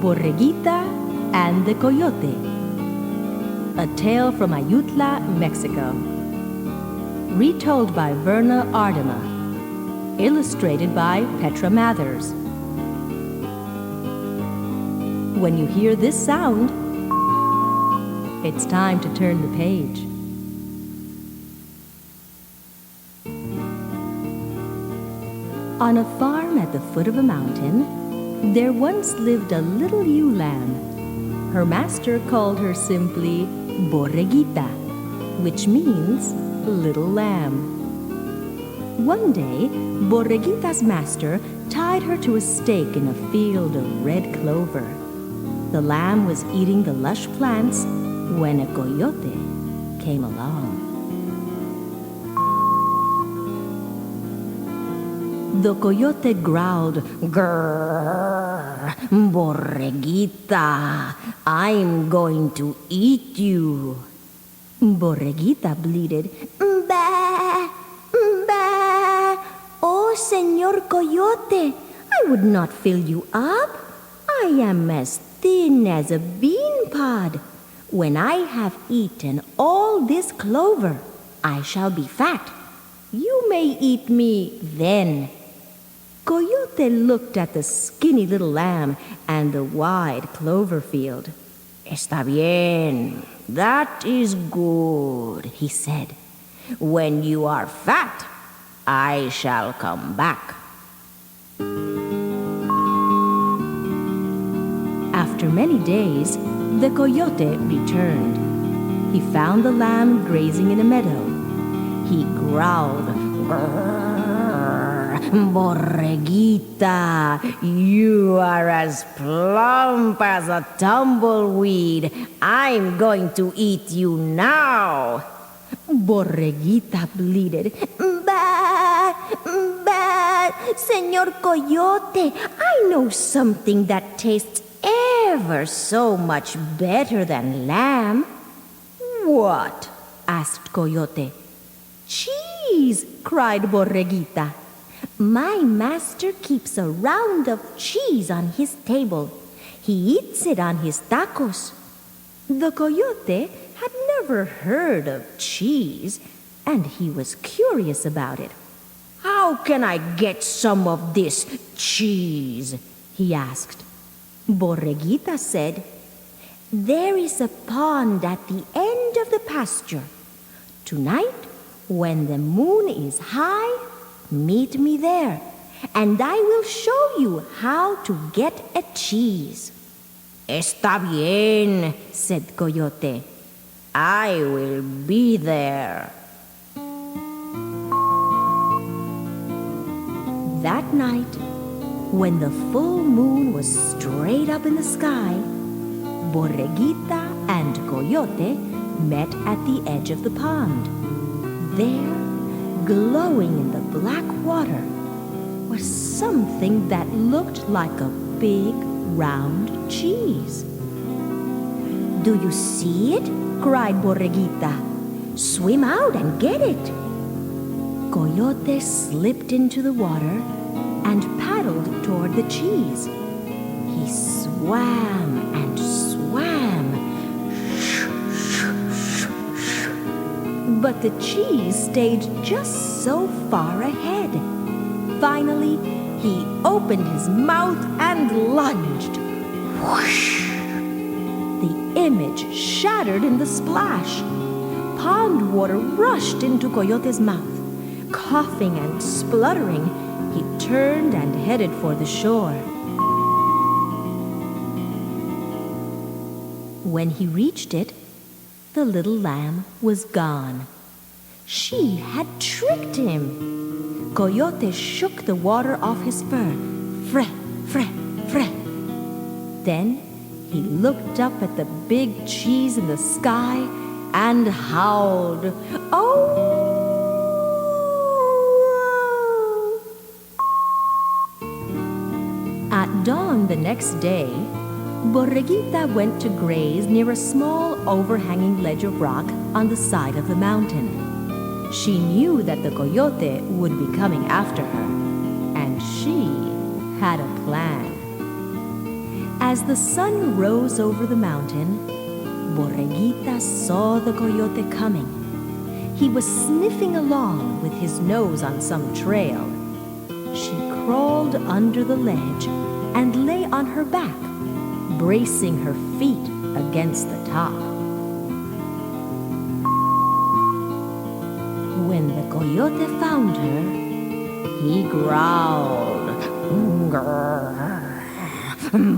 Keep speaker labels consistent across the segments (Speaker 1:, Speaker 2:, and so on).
Speaker 1: Borreguita and the Coyote. A tale from Ayútla, Mexico. Retold by Verna Ardema. Illustrated by Petra Mathers. When you hear this sound, it's time to turn the page. On a farm at the foot of a mountain, there once lived a little ewe lamb. Her master called her simply Borreguita, which means little lamb. One day, Borreguita's master tied her to a stake in a field of red clover. The lamb was eating the lush plants when a coyote came along. The coyote growled, "Grrr, Borreguita, I'm going to eat you." Borreguita bleated, "Bah, bah, oh, Señor Coyote, I would not fill you up. I am as thin as a bean pod. When I have eaten all this clover, I shall be fat. You may eat me then." Coyote looked at the skinny little lamb and the wide clover field. "Está bien, that is good," he said. "When you are fat, I shall come back." After many days, the coyote returned. He found the lamb grazing in a meadow. He growled, "Grrr, Borreguita, you are as plump as a tumbleweed. I'm going to eat you now." Borreguita bleated, "Bah, bah, Señor Coyote, I know something that tastes ever so much better than lamb." "What?" asked Coyote. "Cheese!" cried Borreguita. "My master keeps a round of cheese on his table. He eats it on his tacos." The coyote had never heard of cheese, and he was curious about it. "How can I get some of this cheese?" he asked. Borreguita said, "There is a pond at the end of the pasture. Tonight, when the moon is high, meet me there, and I will show you how to get a cheese." "Está bien," said Coyote. "I will be there." That night, when the full moon was straight up in the sky, Borreguita and Coyote met at the edge of the pond. There, glowing in the black water, was something that looked like a big, round cheese. "Do you see it?" cried Borreguita. "Swim out and get it." Coyote slipped into the water and paddled toward the cheese. He swam and swam, but the cheese stayed just so far ahead. Finally, he opened his mouth and lunged. Whoosh! The image shattered in the splash. Pond water rushed into Coyote's mouth. Coughing and spluttering, he turned and headed for the shore. When he reached it, the little lamb was gone. She had tricked him. Coyote shook the water off his fur. Fre, fre, fre. Then he looked up at the big cheese in the sky and howled, "Oh!" At dawn the next day, Borreguita went to graze near a small overhanging ledge of rock on the side of the mountain. She knew that the coyote would be coming after her, and she had a plan. As the sun rose over the mountain, Borreguita saw the coyote coming. He was sniffing along with his nose on some trail. She crawled under the ledge and lay on her back, bracing her feet against the top. When the coyote found her, he growled, "Grrr.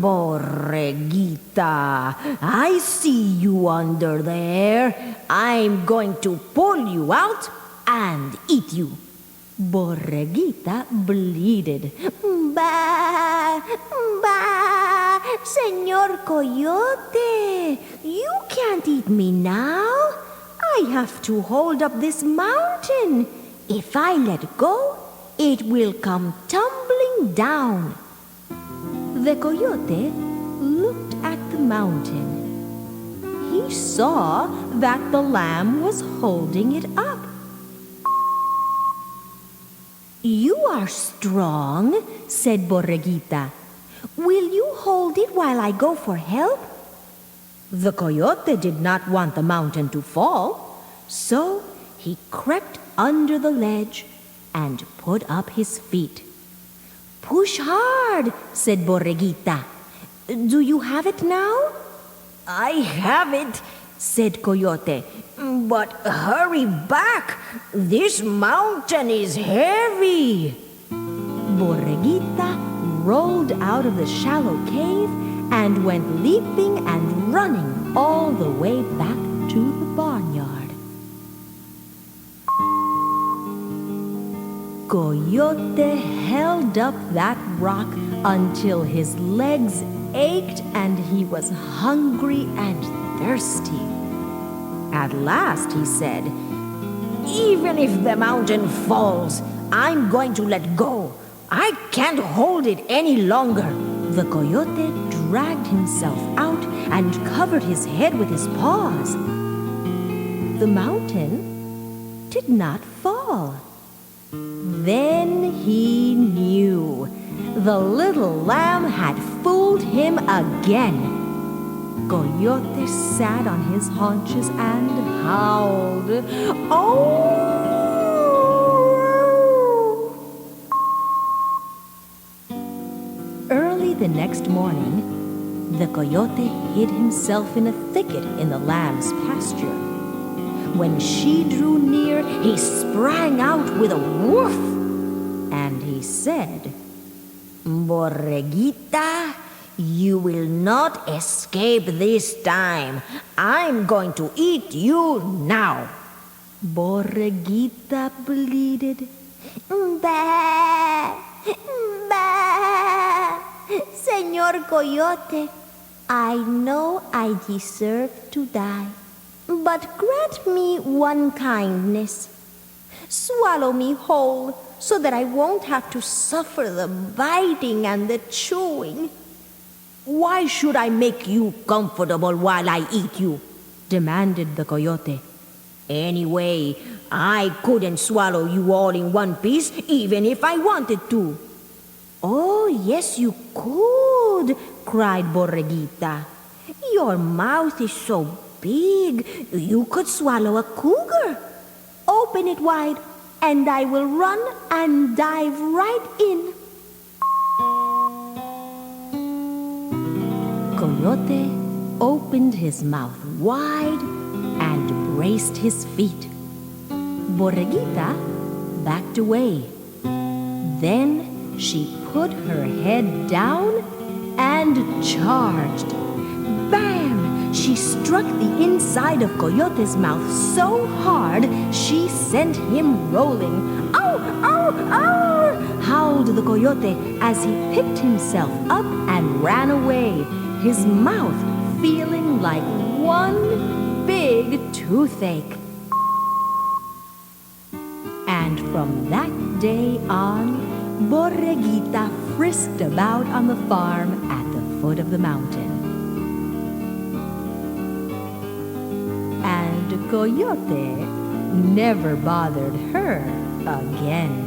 Speaker 1: Borreguita, I see you under there. I'm going to pull you out and eat you." Borreguita bleated. "Bah, bah, Señor Coyote, you can't eat me now. I have to hold up this mountain. If I let go, it will come tumbling down." The coyote looked at the mountain. He saw that the lamb was holding it up. "You are strong," said Borreguita. "Will you hold it while I go for help?" The coyote did not want the mountain to fall, so he crept under the ledge and put up his feet. "Push hard," said Borreguita. "Do you have it now?" "I have it," said Coyote. "But hurry back. This mountain is heavy." Borreguita rolled out of the shallow cave and went leaping and running all the way back to the barnyard. Coyote held up that rock until his legs ached and he was hungry and thirsty. At last he said, "Even if the mountain falls, I'm going to let go. I can't hold it any longer." The coyote dragged himself out and covered his head with his paws. The mountain did not fall. Then he knew. The little lamb had fooled him again. Coyote sat on his haunches and howled, "Oh!" Early the next morning, the coyote hid himself in a thicket in the lamb's pasture. When she drew near, he sprang out with a woof, and he said, "Borreguita, you will not escape this time. I'm going to eat you now." Borreguita bleated, "Bah, bah, Señor Coyote, I know I deserve to die. But grant me one kindness. Swallow me whole so that I won't have to suffer the biting and the chewing." "Why should I make you comfortable while I eat you?" demanded the coyote. "Anyway, I couldn't swallow you all in one piece even if I wanted to." "Oh, yes, you could," cried Borreguita. "Your mouth is so big, you could swallow a cougar. Open it wide, and I will run and dive right in." Coyote opened his mouth wide and braced his feet. Borreguita backed away. Then she put her head down and charged. Bam! She struck the inside of Coyote's mouth so hard she sent him rolling. "Ow! Ow! Ow!" howled the coyote as he picked himself up and ran away, his mouth feeling like one big toothache. And from that day on, Borreguita frisked about on the farm at the foot of the mountain. And Coyote never bothered her again.